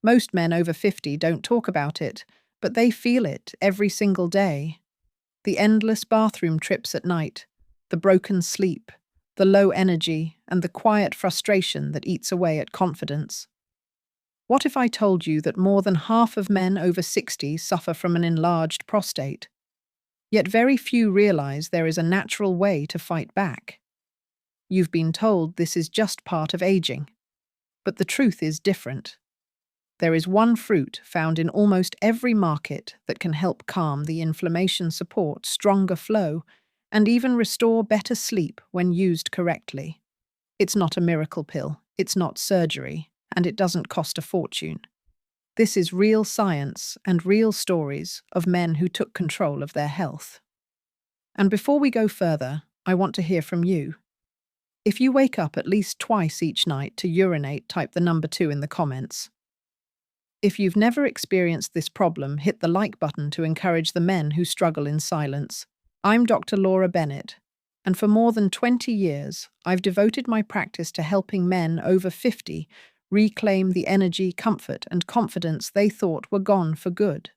Most men over 50 don't talk about it, but they feel it every single day. The endless bathroom trips at night, the broken sleep, the low energy, and the quiet frustration that eats away at confidence. What if I told you that more than half of men over 60 suffer from an enlarged prostate? Yet very few realize there is a natural way to fight back. You've been told this is just part of aging. But the truth is different. There is one fruit found in almost every market that can help calm the inflammation, support stronger flow, and even restore better sleep when used correctly. It's not a miracle pill, it's not surgery, and it doesn't cost a fortune. This is real science and real stories of men who took control of their health. And before we go further, I want to hear from you. If you wake up at least twice each night to urinate, type the number 2 in the comments. If you've never experienced this problem, hit the like button to encourage the men who struggle in silence. I'm Dr. Laura Bennett, and for more than 20 years, I've devoted my practice to helping men over 50 reclaim the energy, comfort, and confidence they thought were gone for good.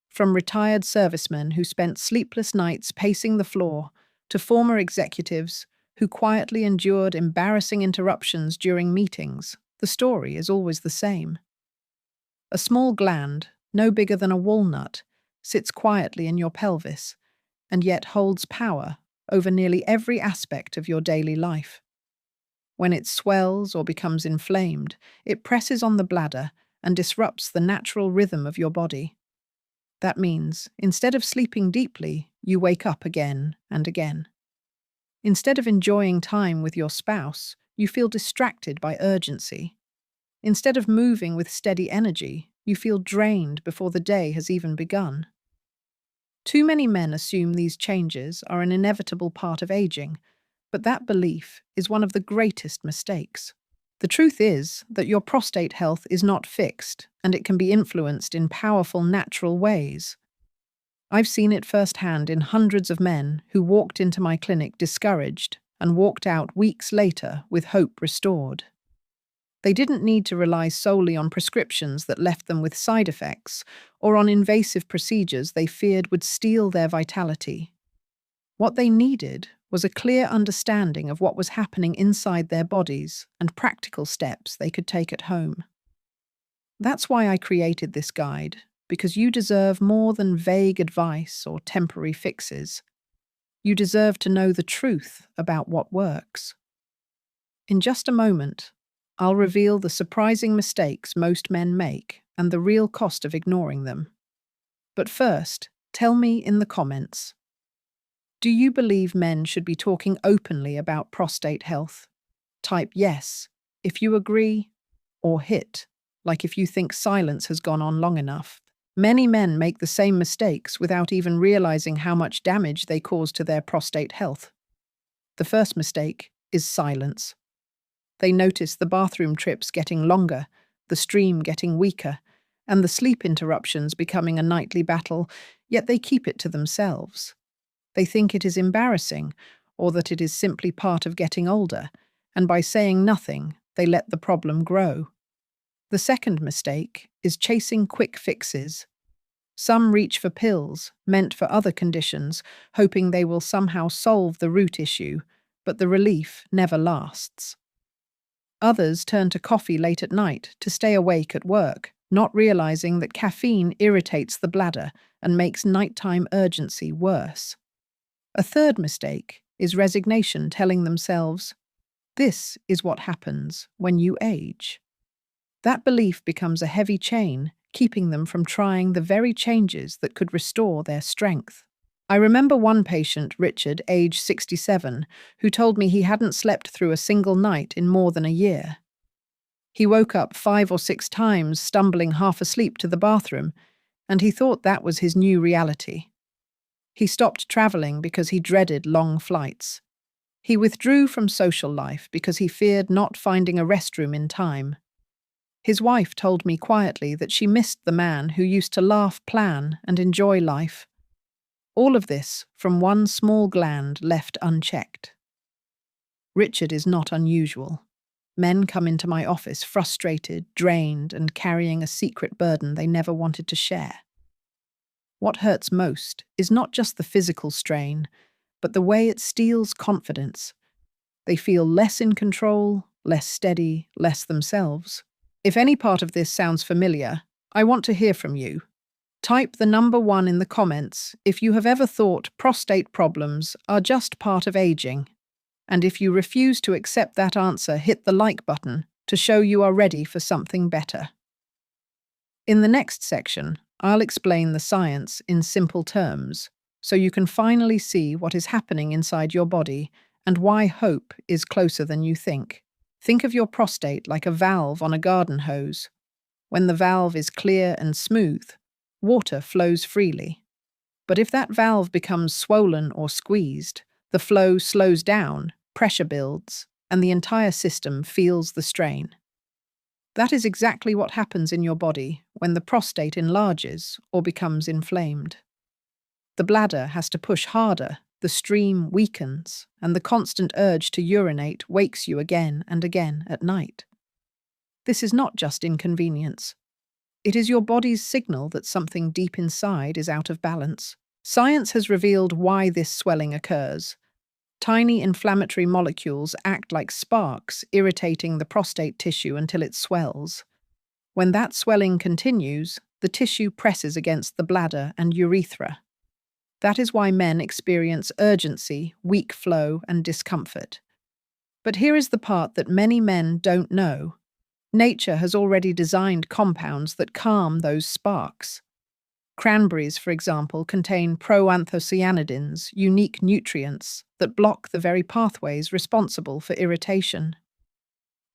From retired servicemen who spent sleepless nights pacing the floor, to former executives who quietly endured embarrassing interruptions during meetings, the story is always the same. A small gland, no bigger than a walnut, sits quietly in your pelvis, and yet holds power over nearly every aspect of your daily life. When it swells or becomes inflamed, it presses on the bladder and disrupts the natural rhythm of your body. That means, instead of sleeping deeply, you wake up again and again. Instead of enjoying time with your spouse, you feel distracted by urgency. Instead of moving with steady energy, you feel drained before the day has even begun. Too many men assume these changes are an inevitable part of aging, but that belief is one of the greatest mistakes. The truth is that your prostate health is not fixed, and it can be influenced in powerful natural ways. I've seen it firsthand in hundreds of men who walked into my clinic discouraged and walked out weeks later with hope restored. They didn't need to rely solely on prescriptions that left them with side effects or on invasive procedures they feared would steal their vitality. What they needed was a clear understanding of what was happening inside their bodies and practical steps they could take at home. That's why I created this guide, because you deserve more than vague advice or temporary fixes. You deserve to know the truth about what works. In just a moment, I'll reveal the surprising mistakes most men make and the real cost of ignoring them. But first, tell me in the comments, do you believe men should be talking openly about prostate health? Type yes if you agree, or hit like if you think silence has gone on long enough. Many men make the same mistakes without even realizing how much damage they cause to their prostate health. The first mistake is silence. They notice the bathroom trips getting longer, the stream getting weaker, and the sleep interruptions becoming a nightly battle, yet they keep it to themselves. They think it is embarrassing, or that it is simply part of getting older, and by saying nothing, they let the problem grow. The second mistake is chasing quick fixes. Some reach for pills, meant for other conditions, hoping they will somehow solve the root issue, but the relief never lasts. Others turn to coffee late at night to stay awake at work, not realizing that caffeine irritates the bladder and makes nighttime urgency worse. A third mistake is resignation, telling themselves, "This is what happens when you age." That belief becomes a heavy chain, keeping them from trying the very changes that could restore their strength. I remember one patient, Richard, age 67, who told me he hadn't slept through a single night in more than a year. He woke up 5 or 6 times, stumbling half asleep to the bathroom, and he thought that was his new reality. He stopped traveling because he dreaded long flights. He withdrew from social life because he feared not finding a restroom in time. His wife told me quietly that she missed the man who used to laugh, plan, and enjoy life. All of this from one small gland left unchecked. Richard is not unusual. Men come into my office frustrated, drained, and carrying a secret burden they never wanted to share. What hurts most is not just the physical strain, but the way it steals confidence. They feel less in control, less steady, less themselves. If any part of this sounds familiar, I want to hear from you. Type the number 1 in the comments if you have ever thought prostate problems are just part of aging. And if you refuse to accept that answer, hit the like button to show you are ready for something better. In the next section, I'll explain the science in simple terms, so you can finally see what is happening inside your body and why hope is closer than you think. Think of your prostate like a valve on a garden hose. When the valve is clear and smooth, water flows freely. But if that valve becomes swollen or squeezed, the flow slows down, pressure builds, and the entire system feels the strain. That is exactly what happens in your body when the prostate enlarges or becomes inflamed. The bladder has to push harder, the stream weakens, and the constant urge to urinate wakes you again and again at night. This is not just inconvenience. It is your body's signal that something deep inside is out of balance. Science has revealed why this swelling occurs. Tiny inflammatory molecules act like sparks, irritating the prostate tissue until it swells. When that swelling continues, the tissue presses against the bladder and urethra. That is why men experience urgency, weak flow, and discomfort. But here is the part that many men don't know. Nature has already designed compounds that calm those sparks. Cranberries, for example, contain proanthocyanidins, unique nutrients that block the very pathways responsible for irritation.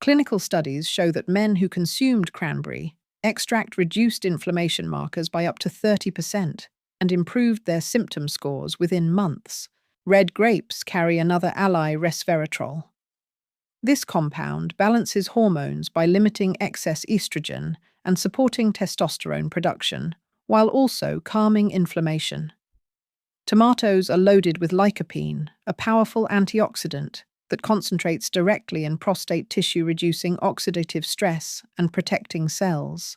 Clinical studies show that men who consumed cranberry extract reduced inflammation markers by up to 30% and improved their symptom scores within months. Red grapes carry another ally, resveratrol. This compound balances hormones by limiting excess estrogen and supporting testosterone production, while also calming inflammation. Tomatoes are loaded with lycopene, a powerful antioxidant that concentrates directly in prostate tissue, reducing oxidative stress and protecting cells.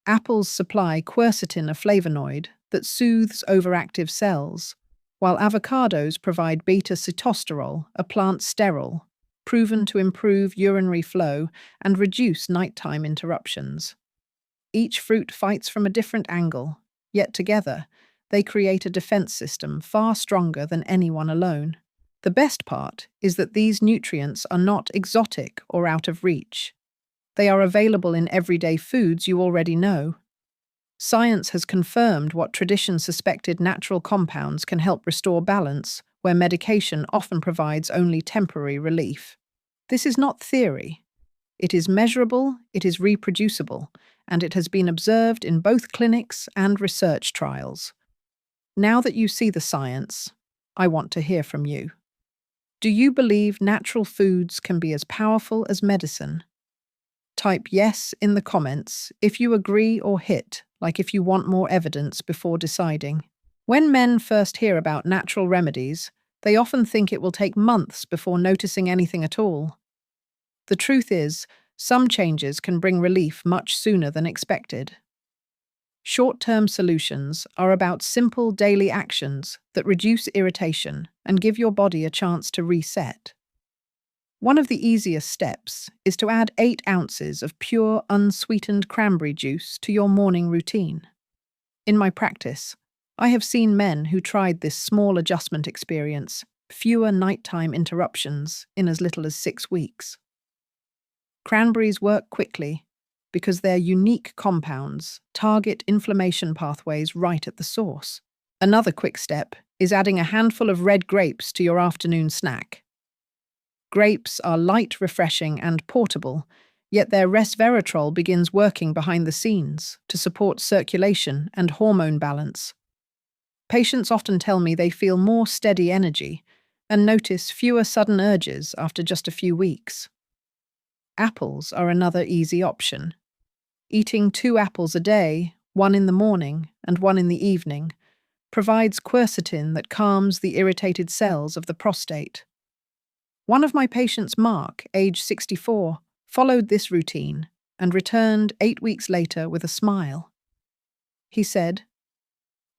Apples supply quercetin, a flavonoid that soothes overactive cells, while avocados provide beta-sitosterol, a plant sterol, proven to improve urinary flow and reduce nighttime interruptions. Each fruit fights from a different angle, yet together, they create a defense system far stronger than anyone alone. The best part is that these nutrients are not exotic or out of reach. They are available in everyday foods you already know. Science has confirmed what tradition suspected: natural compounds can help restore balance where medication often provides only temporary relief. This is not theory. It is measurable, it is reproducible, and it has been observed in both clinics and research trials. Now that you see the science, I want to hear from you. Do you believe natural foods can be as powerful as medicine? Type yes in the comments if you agree, or hit like if you want more evidence before deciding. When men first hear about natural remedies, they often think it will take months before noticing anything at all. The truth is, some changes can bring relief much sooner than expected. Short-term solutions are about simple daily actions that reduce irritation and give your body a chance to reset. One of the easiest steps is to add 8 ounces of pure, unsweetened cranberry juice to your morning routine. In my practice, I have seen men who tried this small adjustment experience fewer nighttime interruptions in as little as 6 weeks. Cranberries work quickly because their unique compounds target inflammation pathways right at the source. Another quick step is adding a handful of red grapes to your afternoon snack. Grapes are light, refreshing, and portable, yet their resveratrol begins working behind the scenes to support circulation and hormone balance. Patients often tell me they feel more steady energy and notice fewer sudden urges after just a few weeks. Apples are another easy option. Eating 2 apples a day, 1 in the morning and 1 in the evening, provides quercetin that calms the irritated cells of the prostate. One of my patients, Mark, age 64, followed this routine, and returned 8 weeks later with a smile. He said,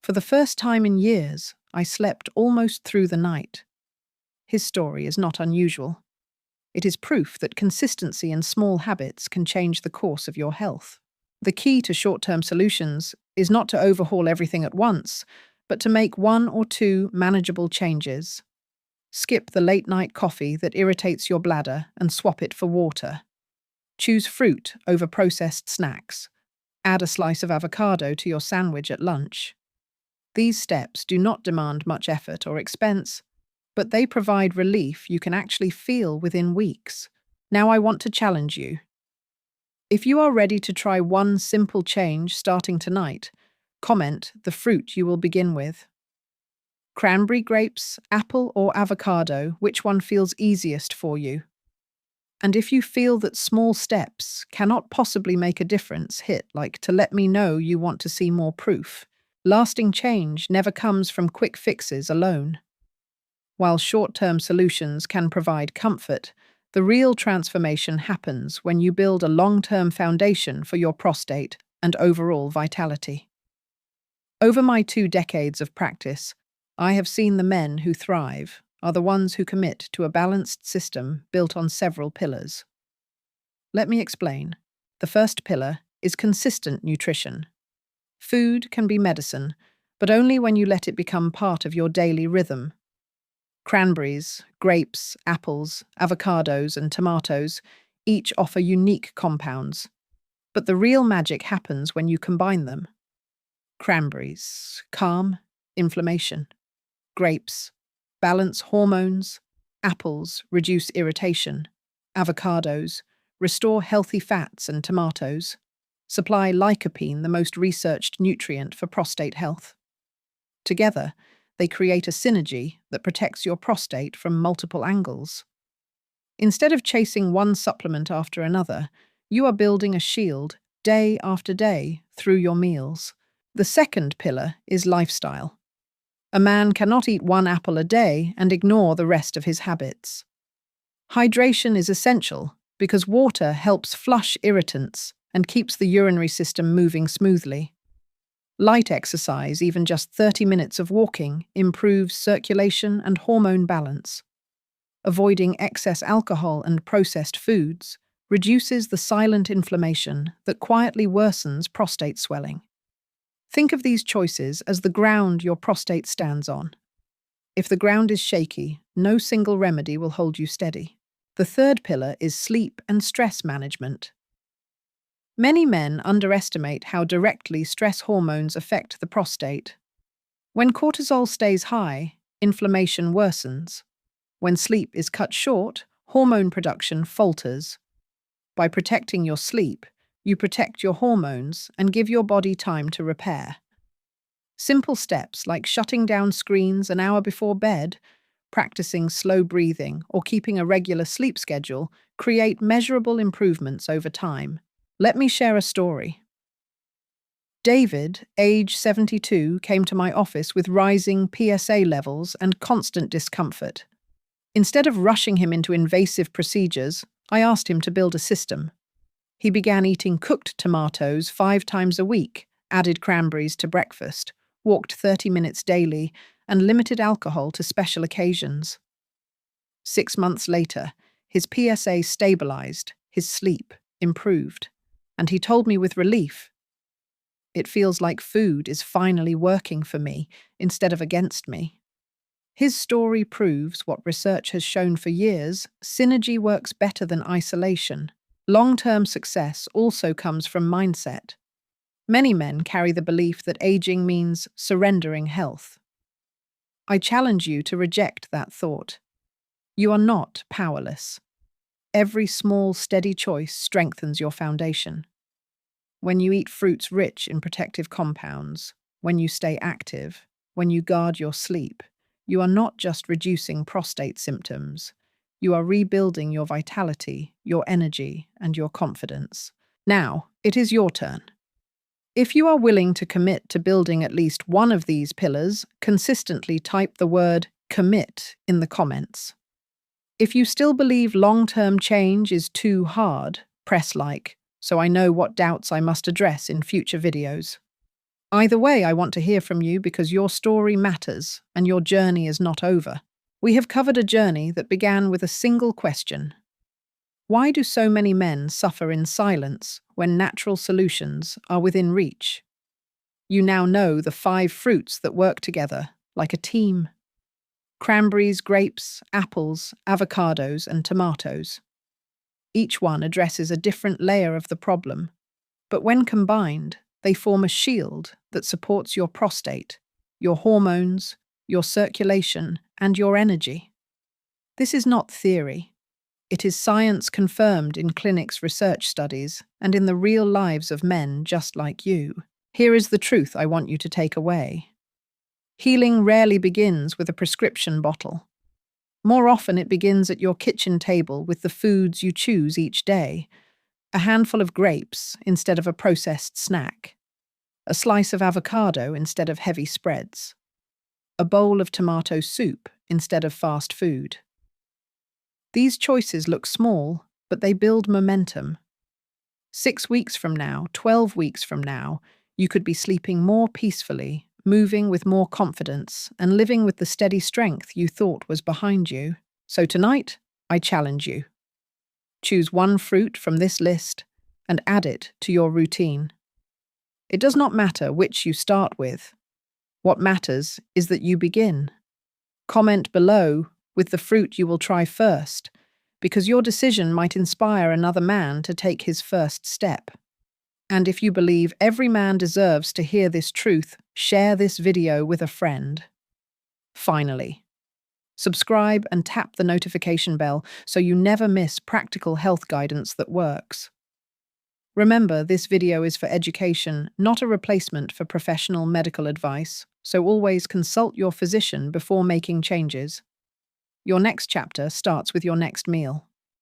"For the first time in years, I slept almost through the night." His story is not unusual. It is proof that consistency and small habits can change the course of your health. The key to short-term solutions is not to overhaul everything at once, but to make 1 or 2 manageable changes. Skip the late-night coffee that irritates your bladder and swap it for water. Choose fruit over processed snacks. Add a slice of avocado to your sandwich at lunch. These steps do not demand much effort or expense, but they provide relief you can actually feel within weeks. Now I want to challenge you. If you are ready to try one simple change starting tonight, comment the fruit you will begin with. Cranberry, grapes, apple, or avocado, which one feels easiest for you? And if you feel that small steps cannot possibly make a difference, hit like to let me know you want to see more proof. Lasting change never comes from quick fixes alone. While short-term solutions can provide comfort, the real transformation happens when you build a long-term foundation for your prostate and overall vitality. Over my 2 decades of practice, I have seen the men who thrive are the ones who commit to a balanced system built on several pillars. Let me explain. The first pillar is consistent nutrition. Food can be medicine, but only when you let it become part of your daily rhythm. Cranberries, grapes, apples, avocados, and tomatoes each offer unique compounds, but the real magic happens when you combine them. Cranberries calm inflammation. Grapes balance hormones. Apples reduce irritation. Avocados restore healthy fats, and tomatoes supply lycopene, the most researched nutrient for prostate health. Together, they create a synergy that protects your prostate from multiple angles. Instead of chasing one supplement after another, you are building a shield day after day through your meals. The second pillar is lifestyle. A man cannot eat 1 apple a day and ignore the rest of his habits. Hydration is essential because water helps flush irritants and keeps the urinary system moving smoothly. Light exercise, even just 30 minutes of walking, improves circulation and hormone balance. Avoiding excess alcohol and processed foods reduces the silent inflammation that quietly worsens prostate swelling. Think of these choices as the ground your prostate stands on. If the ground is shaky, no single remedy will hold you steady. The third pillar is sleep and stress management. Many men underestimate how directly stress hormones affect the prostate. When cortisol stays high, inflammation worsens. When sleep is cut short, hormone production falters. By protecting your sleep, you protect your hormones and give your body time to repair. Simple steps like shutting down screens an hour before bed, practicing slow breathing, or keeping a regular sleep schedule create measurable improvements over time. Let me share a story. David, age 72, came to my office with rising PSA levels and constant discomfort. Instead of rushing him into invasive procedures, I asked him to build a system. He began eating cooked tomatoes 5 times a week, added cranberries to breakfast, walked 30 minutes daily, and limited alcohol to special occasions. 6 months later, his PSA stabilized, his sleep improved, and he told me with relief, "It feels like food is finally working for me instead of against me." His story proves what research has shown for years: synergy works better than isolation. Long-term success also comes from mindset. Many men carry the belief that aging means surrendering health. I challenge you to reject that thought. You are not powerless. Every small, steady choice strengthens your foundation. When you eat fruits rich in protective compounds, when you stay active, when you guard your sleep, you are not just reducing prostate symptoms. You are rebuilding your vitality, your energy, and your confidence. Now, it is your turn. If you are willing to commit to building at least one of these pillars, consistently type the word "commit" in the comments. If you still believe long-term change is too hard, press like, so I know what doubts I must address in future videos. Either way, I want to hear from you because your story matters and your journey is not over. We have covered a journey that began with a single question. Why do so many men suffer in silence when natural solutions are within reach? You now know the 5 fruits that work together, like a team. Cranberries, grapes, apples, avocados, and tomatoes. Each one addresses a different layer of the problem, but when combined, they form a shield that supports your prostate, your hormones, your circulation, and your energy. This is not theory. It is science confirmed in clinics' research studies and in the real lives of men just like you. Here is the truth I want you to take away. Healing rarely begins with a prescription bottle. More often it begins at your kitchen table with the foods you choose each day. A handful of grapes instead of a processed snack. A slice of avocado instead of heavy spreads. A bowl of tomato soup instead of fast food. These choices look small, but they build momentum. 6 weeks from now, 12 weeks from now, you could be sleeping more peacefully, moving with more confidence, and living with the steady strength you thought was behind you. So tonight, I challenge you. Choose one fruit from this list and add it to your routine. It does not matter which you start with. What matters is that you begin. Comment below with the fruit you will try first, because your decision might inspire another man to take his first step. And if you believe every man deserves to hear this truth, share this video with a friend. Finally, subscribe and tap the notification bell so you never miss practical health guidance that works. Remember, this video is for education, not a replacement for professional medical advice, so always consult your physician before making changes. Your next chapter starts with your next meal.